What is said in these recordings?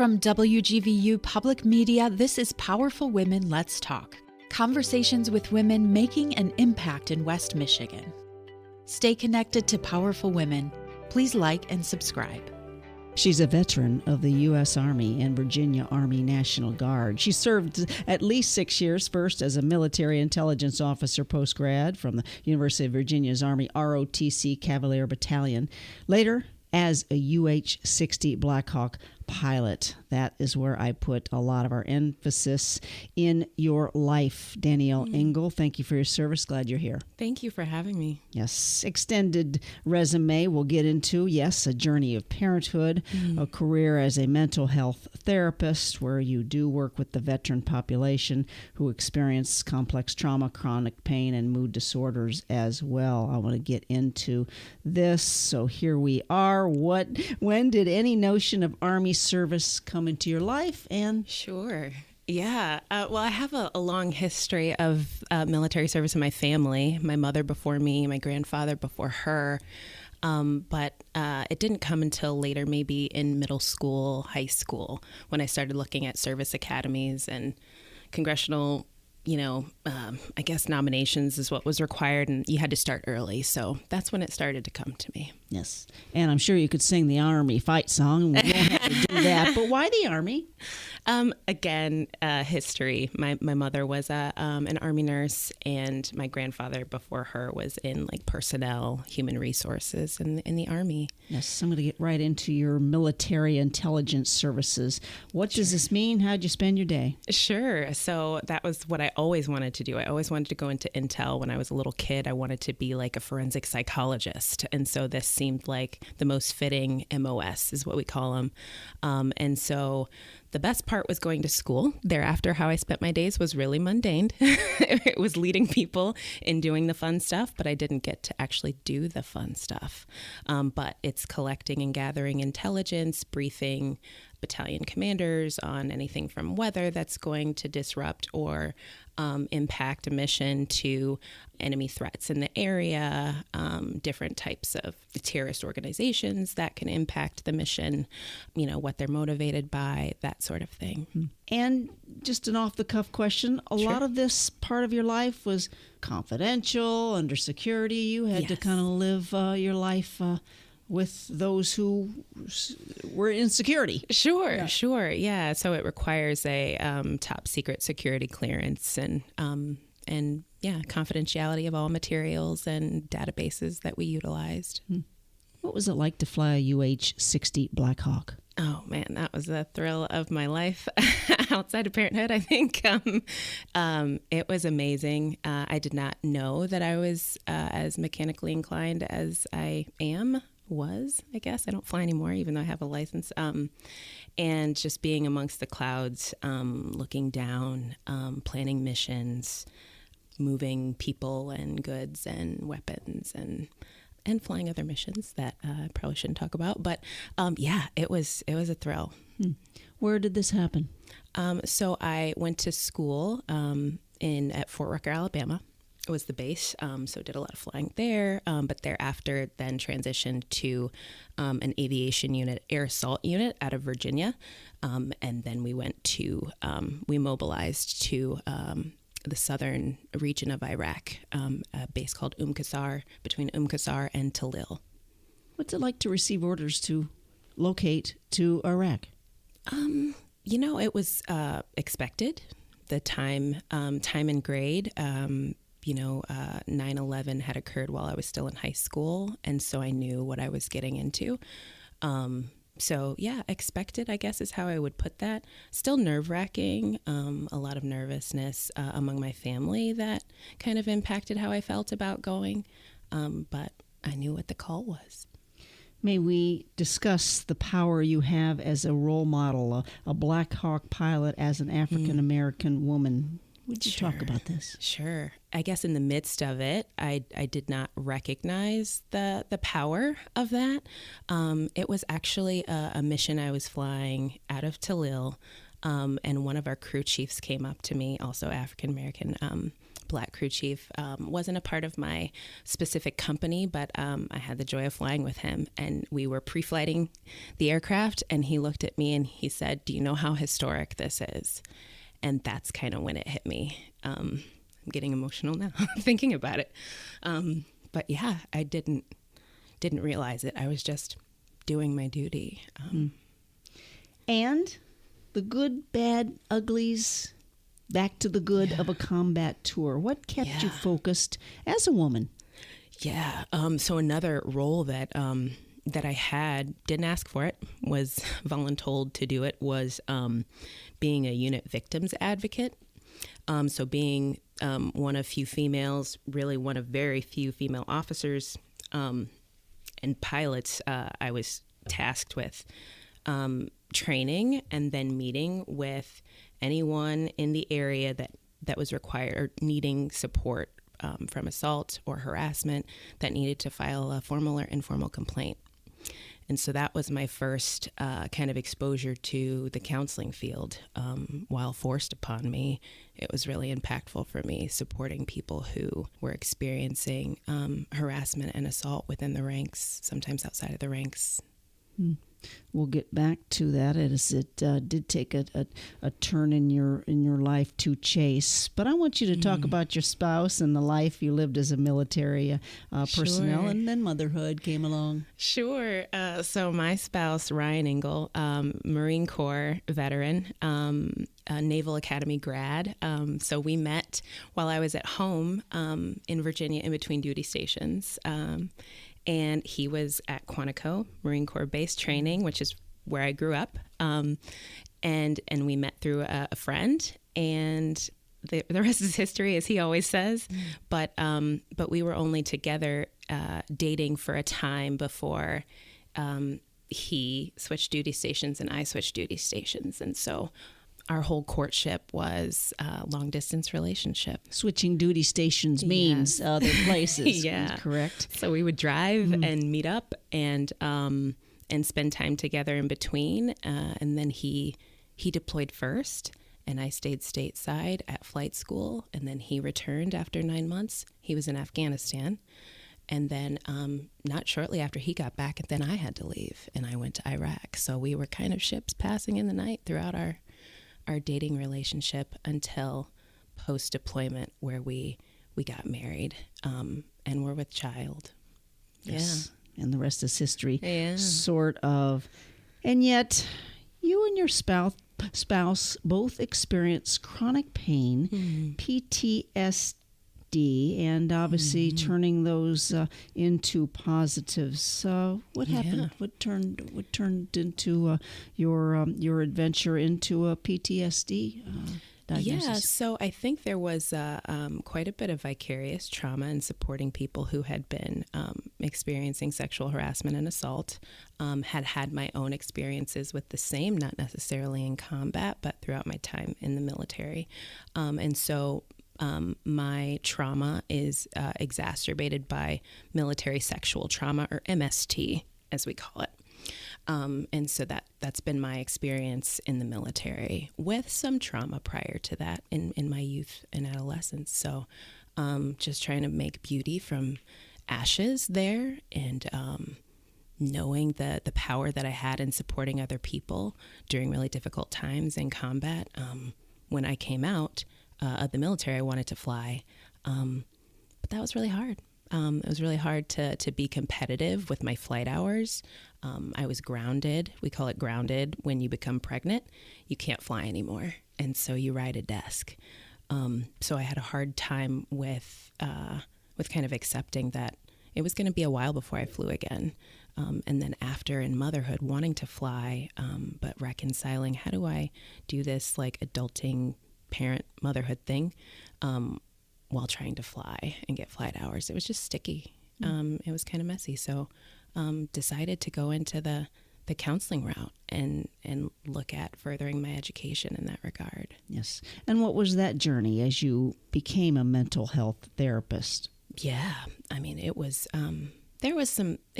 From WGVU Public Media, this is Powerful Women Let's Talk. Conversations with women making an impact in West Michigan. Stay connected to Powerful Women. Please like and subscribe. She's a veteran of the U.S. Army and Virginia Army National Guard. She served at least 6 years, first as a military intelligence officer post-grad from the University of Virginia's Army ROTC Cavalier Battalion. Later, as a UH-60 Black Hawk pilot. That is where I put a lot of our emphasis in your life. Danielle Engle, thank you for your service. Glad you're here. Thank you for having me. Yes. Extended resume we'll get into. Yes, a journey of parenthood, a career as a mental health therapist where you do work with the veteran population who experience complex trauma, chronic pain, and mood disorders as well. I want to get into this. So here we are. When did any notion of Army service come into your life? And Sure. Yeah. Well, I have a long history of military service in my family. My mother before me, my grandfather before her. But it didn't come until later, maybe in middle school, high school, when I started looking at service academies and congressional, I guess nominations is what was required, and you had to start early. So that's when it started to come to me. Yes. And I'm sure you could sing the Army fight song. We won't have to do that. But why the Army? Again, history. My mother was an Army nurse, and my grandfather before her was in personnel, human resources in the Army. Yes, I'm going to get right into your military intelligence services. What does this mean? How'd you spend your day? Sure. So that was what I always wanted to do. I always wanted to go into intel. When I was a little kid, I wanted to be like a forensic psychologist. And so this seemed like the most fitting MOS is what we call them. And so the best part was going to school. Thereafter, how I spent my days was really mundane. It was leading people in doing the fun stuff, but I didn't get to actually do the fun stuff. But it's collecting and gathering intelligence, briefing battalion commanders on anything from weather that's going to disrupt or impact a mission to enemy threats in the area, different types of terrorist organizations that can impact the mission, what they're motivated by, that sort of thing. And just an off-the-cuff question, a lot of this part of your life was confidential, under security. You had to kind of live your life with those who were in security. Sure. Yeah. So it requires a top secret security clearance and confidentiality of all materials and databases that we utilized. What was it like to fly a UH-60 Black Hawk? Oh man, that was the thrill of my life outside of parenthood, I think. It was amazing. I did not know that I was as mechanically inclined as I I guess. I don't fly anymore, even though I have a license. And just being amongst the clouds, looking down, planning missions, moving people and goods and weapons and flying other missions that I probably shouldn't talk about. But it was a thrill. Where did this happen? So I went to school at Fort Rucker, Alabama. It was the base, so did a lot of flying there, but thereafter then transitioned to an aviation unit, air assault unit out of Virginia, and then we mobilized to the southern region of Iraq, a base called Qasr, between Qasr and Talil. What's it like to receive orders to locate to Iraq? It was expected. The time and grade. 9/11 had occurred while I was still in high school, and so I knew what I was getting into. Expected, I guess, is how I would put that. Still nerve-wracking, a lot of nervousness among my family that kind of impacted how I felt about going, but I knew what the call was. May we discuss the power you have as a role model, a Black Hawk pilot as an African-American woman? Would you talk about this? Sure. I guess in the midst of it, I did not recognize the power of that. It was actually a mission I was flying out of Talil, and one of our crew chiefs came up to me, also African-American Black crew chief, wasn't a part of my specific company, but I had the joy of flying with him. And we were pre-flighting the aircraft, and he looked at me and he said, "Do you know how historic this is?" And that's kind of when it hit me. I'm getting emotional now thinking about it. But yeah, I didn't realize it. I was just doing my duty. And the good, bad, uglies, back to the good of a combat tour. What kept you focused as a woman? Yeah. So another role that I had, didn't ask for it, was voluntold to do it, was being a unit victims advocate. So being one of few females, really one of very few female officers and pilots, I was tasked with training and then meeting with anyone in the area that was required or needing support from assault or harassment that needed to file a formal or informal complaint. And so that was my first kind of exposure to the counseling field. While forced upon me, it was really impactful for me, supporting people who were experiencing harassment and assault within the ranks, sometimes outside of the ranks. We'll get back to that as it did take a turn in your life to chase. But I want you to talk about your spouse and the life you lived as a military personnel, and then motherhood came along. Sure. So my spouse, Ryan Engle, Marine Corps veteran, a Naval Academy grad. So we met while I was at home in Virginia in between duty stations. And he was at Quantico Marine Corps base training, which is where I grew up. And we met through a friend, and the rest is history, as he always says. But we were only together dating for a time before he switched duty stations and I switched duty stations. And so our whole courtship was a long-distance relationship. Switching duty stations means other places. Yeah, correct. So we would drive and meet up and spend time together in between. And then he deployed first, and I stayed stateside at flight school. And then he returned after 9 months. He was in Afghanistan. And then not shortly after he got back, then I had to leave, and I went to Iraq. So we were kind of ships passing in the night throughout our dating relationship until post-deployment, where we got married and were with child. Yes. Yeah. And the rest is history. Yeah. Sort of. And yet you and your spouse both experience chronic pain, PTSD, and obviously turning those into positives. So what happened? What turned into your adventure into a PTSD diagnosis? Yeah, so I think there was quite a bit of vicarious trauma in supporting people who had been experiencing sexual harassment and assault, had my own experiences with the same, not necessarily in combat, but throughout my time in the military. And so my trauma is exacerbated by military sexual trauma, or MST, as we call it. And so that's been my experience in the military, with some trauma prior to that in my youth and adolescence. So just trying to make beauty from ashes there, and knowing the power that I had in supporting other people during really difficult times in combat. When I came out of the military, I wanted to fly, but that was really hard. It was really hard to be competitive with my flight hours. I was grounded. We call it grounded when you become pregnant. You can't fly anymore, and so you ride a desk. So I had a hard time with kind of accepting that it was going to be a while before I flew again. And then after, in motherhood, wanting to fly, but reconciling, how do I do this like adulting parent motherhood thing while trying to fly and get flight hours? It was just sticky. It was kind of messy. So decided to go into the counseling route and look at furthering my education in that regard. Yes. And what was that journey as you became a mental health therapist? Yeah. I mean, it was it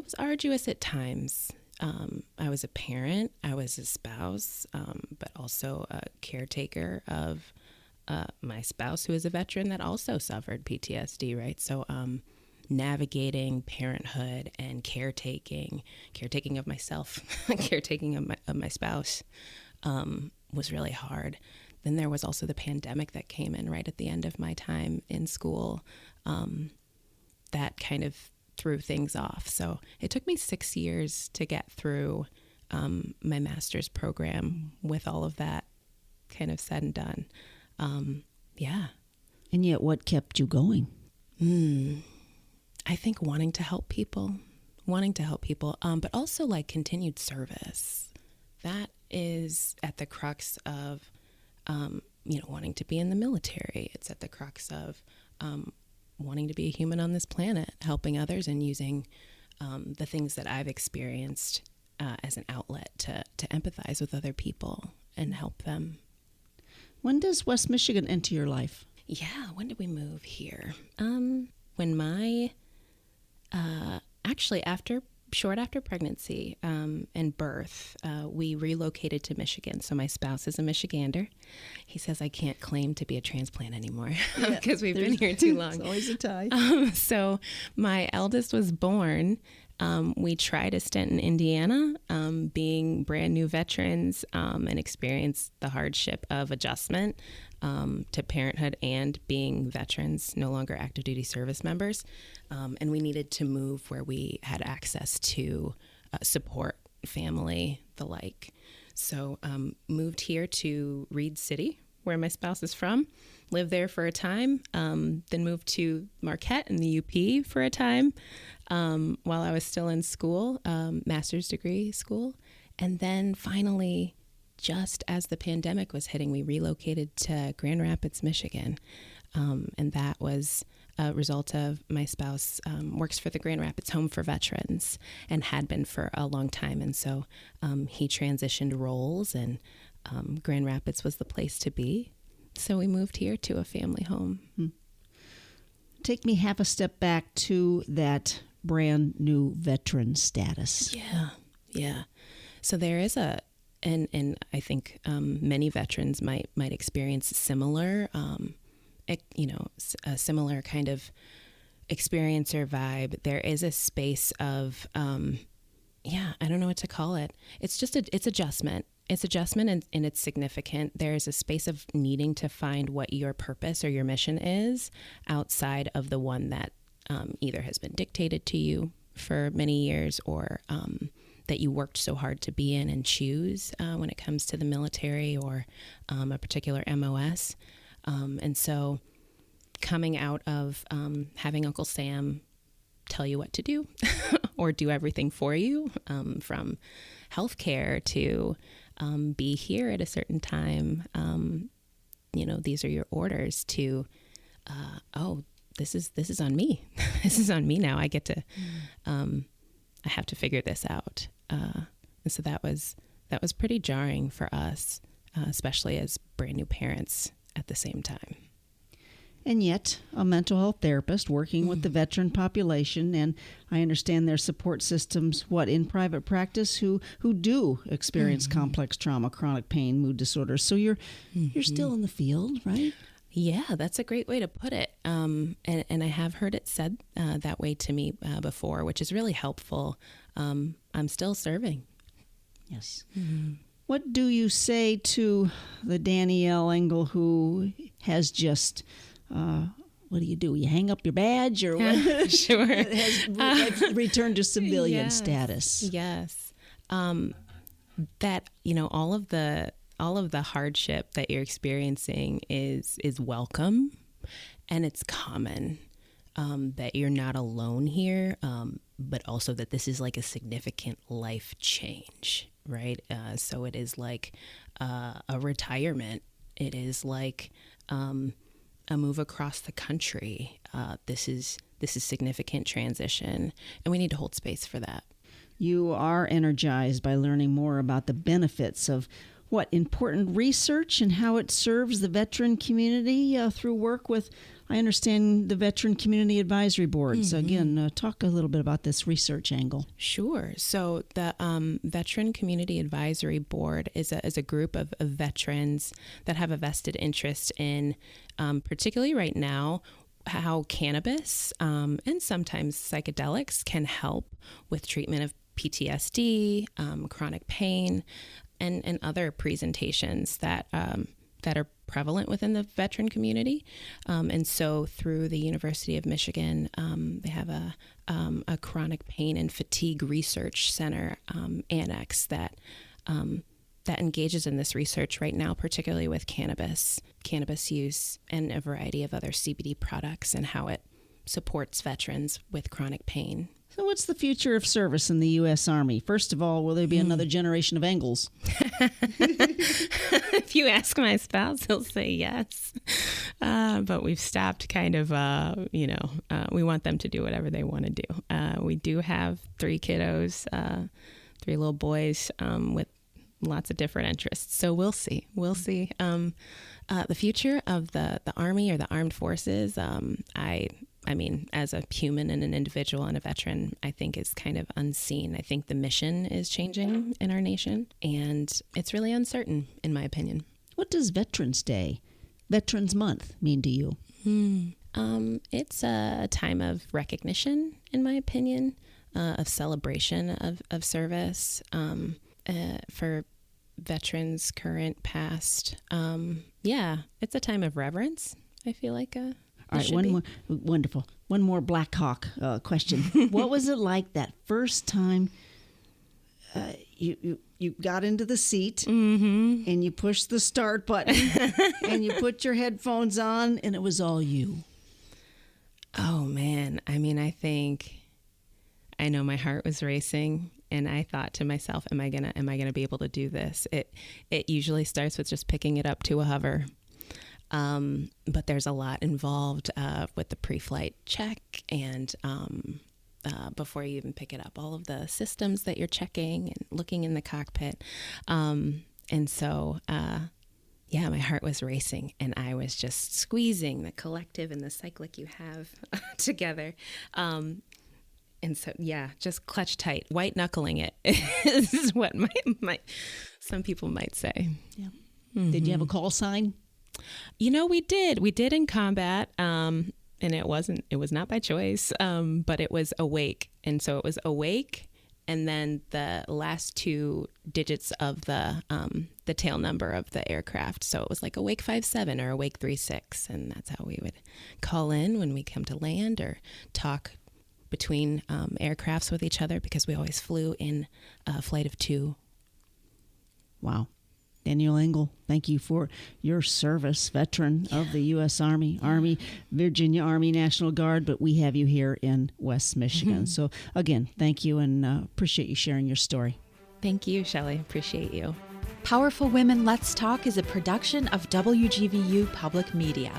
was arduous at times. I was a parent, I was a spouse, but also a caretaker of my spouse, who is a veteran that also suffered PTSD, right? So navigating parenthood and caretaking of myself, caretaking of my spouse was really hard. Then there was also the pandemic that came in right at the end of my time in school. That kind of threw things off. So it took me 6 years to get through my master's program with all of that kind of said and done. Yeah. And yet what kept you going? I think wanting to help people, but also like continued service. That is at the crux of, wanting to be in the military. It's at the crux of wanting to be a human on this planet, helping others and using the things that I've experienced as an outlet to empathize with other people and help them. When does West Michigan enter your life? Yeah, when did we move here? When my, actually short after pregnancy and birth, we relocated to Michigan. So my spouse is a Michigander. He says I can't claim to be a transplant anymore because we've been here too long. It's always a tie. So my eldest was born. We tried a stint in Indiana, being brand new veterans, and experienced the hardship of adjustment to parenthood and being veterans, no longer active duty service members. And we needed to move where we had access to support, family, the like. So moved here to Reed City, where my spouse is from, lived there for a time, then moved to Marquette in the UP for a time while I was still in school, master's degree school. And then finally, just as the pandemic was hitting, we relocated to Grand Rapids, Michigan. And that was a result of my spouse works for the Grand Rapids Home for Veterans and had been for a long time. And so he transitioned roles, and Grand Rapids was the place to be. So we moved here to a family home. Take me half a step back to that brand new veteran status. Yeah. So there is and I think many veterans might experience similar, a similar kind of experience or vibe. There is a space of, I don't know what to call it. It's just it's adjustment. It's adjustment and it's significant. There's a space of needing to find what your purpose or your mission is outside of the one that either has been dictated to you for many years or that you worked so hard to be in and choose when it comes to the military or a particular MOS. And so coming out of having Uncle Sam tell you what to do or do everything for you, from healthcare to be here at a certain time, these are your orders to, this is on me. This is on me now. I get to, I have to figure this out. And so that was pretty jarring for us, especially as brand new parents at the same time. And yet, a mental health therapist working with the veteran population, and I understand their support systems, in private practice, who do experience complex trauma, chronic pain, mood disorders. So you're still in the field, right? Yeah, that's a great way to put it. And I have heard it said that way to me before, which is really helpful. I'm still serving. Yes. Mm-hmm. What do you say to the Danielle Engle who has just, what do? You hang up your badge or what? Sure. has returned to civilian status. Yes. That, all of the hardship that you're experiencing is welcome, and it's common, that you're not alone here, but also that this is like a significant life change, right? So it is like a retirement. It is like a move across the country. This is significant transition, and we need to hold space for that. You are energized by learning more about the benefits of important research and how it serves the veteran community through work with, I understand, the Veteran Community Advisory Board. So again, talk a little bit about this research angle. Sure. So the Veteran Community Advisory Board is a group of veterans that have a vested interest in, particularly right now, how cannabis and sometimes psychedelics can help with treatment of PTSD, chronic pain, and other presentations that are prevalent within the veteran community. And so through the University of Michigan, they have a chronic pain and fatigue research center annex that engages in this research right now, particularly with cannabis use, and a variety of other CBD products and how it supports veterans with chronic pain. So what's the future of service in the U.S. Army? First of all, will there be another generation of Engles? If you ask my spouse, he'll say yes. But we've stopped kind of, we want them to do whatever they want to do. We do have 3 kiddos, 3 little boys with lots of different interests. So we'll see. The future of the Army or the armed forces, I mean, as a human and an individual and a veteran, I think is kind of unseen. I think the mission is changing in our nation, and it's really uncertain, in my opinion. What does Veterans Day, Veterans Month mean to you? It's a time of recognition, in my opinion, of celebration of service for veterans, current, past. It's a time of reverence, I feel like. All right, wonderful. One more Black Hawk question. What was it like that first time you got into the seat and you pushed the start button and you put your headphones on and it was all you? Oh man, I mean, I know my heart was racing, and I thought to myself, am I gonna be able to do this? It usually starts with just picking it up to a hover. But there's a lot involved with the pre-flight check and before you even pick it up, all of the systems that you're checking and looking in the cockpit. And so, my heart was racing, and I was just squeezing the collective and the cyclic you have together. And so, just clutch tight, white knuckling it is what some people might say. Yeah. Did you have a call sign? We did in combat, and it was not by choice, but it was awake. And so it was awake, and then the last 2 digits of the tail number of the aircraft. So it was like awake 57 or awake 36. And that's how we would call in when we come to land or talk between aircrafts with each other, because we always flew in a flight of 2. Wow. Danielle Engle, thank you for your service, veteran of the U.S. Army, Virginia Army National Guard, but we have you here in West Michigan. So again, thank you, and appreciate you sharing your story. Thank you, Shelley. Appreciate you. Powerful Women Let's Talk is a production of WGVU Public Media.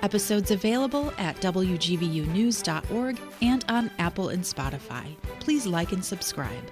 Episodes available at WGVUnews.org and on Apple and Spotify. Please like and subscribe.